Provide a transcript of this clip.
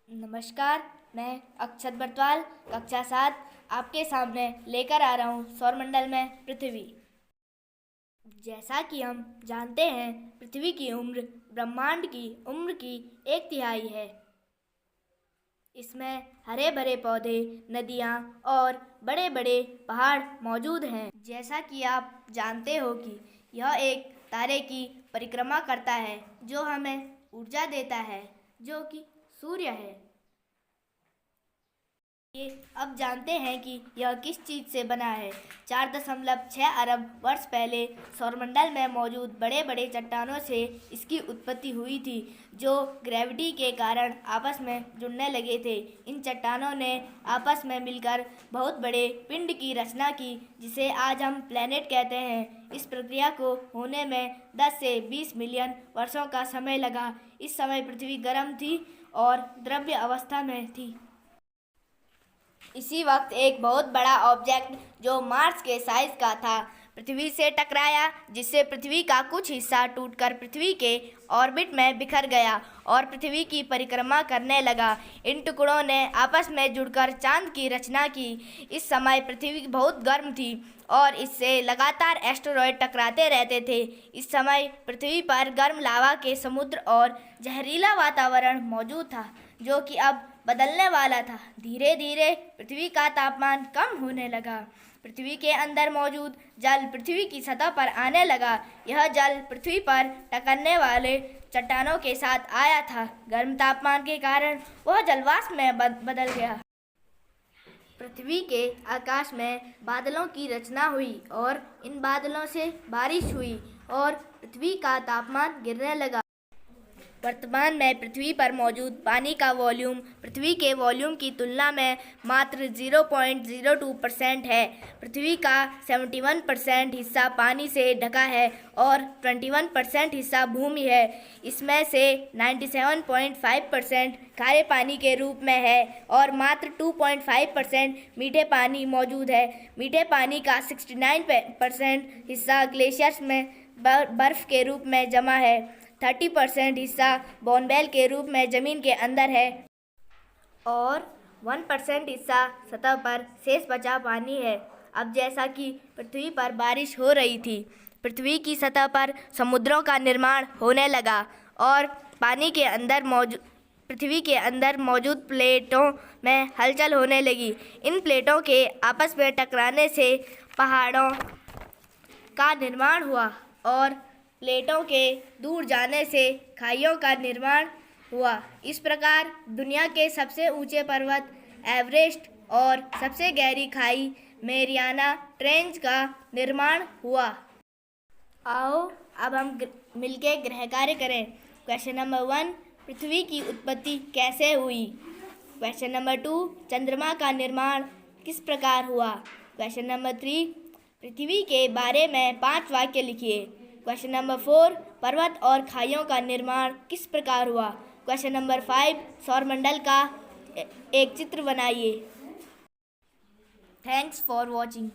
नमस्कार, मैं अक्षत बरतवाल कक्षा 7 आपके सामने लेकर आ रहा हूँ सौरमंडल में पृथ्वी। जैसा कि हम जानते हैं, पृथ्वी की उम्र ब्रह्मांड की उम्र की 1/3 है। इसमें हरे भरे पौधे, नदियाँ और बड़े बड़े पहाड़ मौजूद हैं। जैसा कि आप जानते हो कि यह एक तारे की परिक्रमा करता है जो हमें ऊर्जा देता है, जो कि सूर्य है। ये अब जानते हैं कि यह किस चीज़ से बना है। 4.6 अरब वर्ष पहले सौरमंडल में मौजूद बड़े बड़े चट्टानों से इसकी उत्पत्ति हुई थी, जो ग्रेविटी के कारण आपस में जुड़ने लगे थे। इन चट्टानों ने आपस में मिलकर बहुत बड़े पिंड की रचना की, जिसे आज हम प्लैनेट कहते हैं। इस प्रक्रिया को होने में 10 से 20 मिलियन वर्षों का समय लगा। इस समय पृथ्वी गर्म थी और द्रव्य अवस्था में थी। इसी वक्त एक बहुत बड़ा ऑब्जेक्ट जो मार्स के साइज का था पृथ्वी से टकराया, जिससे पृथ्वी का कुछ हिस्सा टूटकर पृथ्वी के ऑर्बिट में बिखर गया और पृथ्वी की परिक्रमा करने लगा। इन टुकड़ों ने आपस में जुड़कर चांद की रचना की। इस समय पृथ्वी बहुत गर्म थी और इससे लगातार एस्टेरॉयड टकराते रहते थे। इस समय पृथ्वी पर गर्म लावा के समुद्र और जहरीला वातावरण मौजूद था, जो कि अब बदलने वाला था। धीरे धीरे पृथ्वी का तापमान कम होने लगा। पृथ्वी के अंदर मौजूद जल पृथ्वी की सतह पर आने लगा। यह जल पृथ्वी पर टकराने वाले चट्टानों के साथ आया था। गर्म तापमान के कारण वह जलवाष्प में बदल गया। पृथ्वी के आकाश में बादलों की रचना हुई और इन बादलों से बारिश हुई और पृथ्वी का तापमान गिरने लगा। वर्तमान में पृथ्वी पर मौजूद पानी का वॉल्यूम पृथ्वी के वॉल्यूम की तुलना में मात्र 0.02% है। पृथ्वी का 71% हिस्सा पानी से ढका है और 21% हिस्सा भूमि है। इसमें से 97.5% खारे पानी के रूप में है और मात्र 2.5% मीठे पानी मौजूद है। मीठे पानी का 69% हिस्सा ग्लेशियर्स में बर्फ के रूप में जमा है। 30% हिस्सा बोनवेल के रूप में ज़मीन के अंदर है और 1% हिस्सा सतह पर शेष बचा पानी है। अब जैसा कि पृथ्वी पर बारिश हो रही थी, पृथ्वी की सतह पर समुद्रों का निर्माण होने लगा और पृथ्वी के अंदर मौजूद प्लेटों में हलचल होने लगी। इन प्लेटों के आपस में टकराने से पहाड़ों का निर्माण हुआ और प्लेटों के दूर जाने से खाइयों का निर्माण हुआ। इस प्रकार दुनिया के सबसे ऊंचे पर्वत एवरेस्ट और सबसे गहरी खाई मैरियाना ट्रेंच का निर्माण हुआ। आओ अब हम मिलके गृह कार्य करें। क्वेश्चन नंबर 1, पृथ्वी की उत्पत्ति कैसे हुई? क्वेश्चन नंबर 2, चंद्रमा का निर्माण किस प्रकार हुआ? क्वेश्चन नंबर 3, पृथ्वी के बारे में 5 वाक्य लिखिए। क्वेश्चन नंबर 4, पर्वत और खाइयों का निर्माण किस प्रकार हुआ? क्वेश्चन नंबर 5, सौरमंडल का एक चित्र बनाइए। Thanks for watching.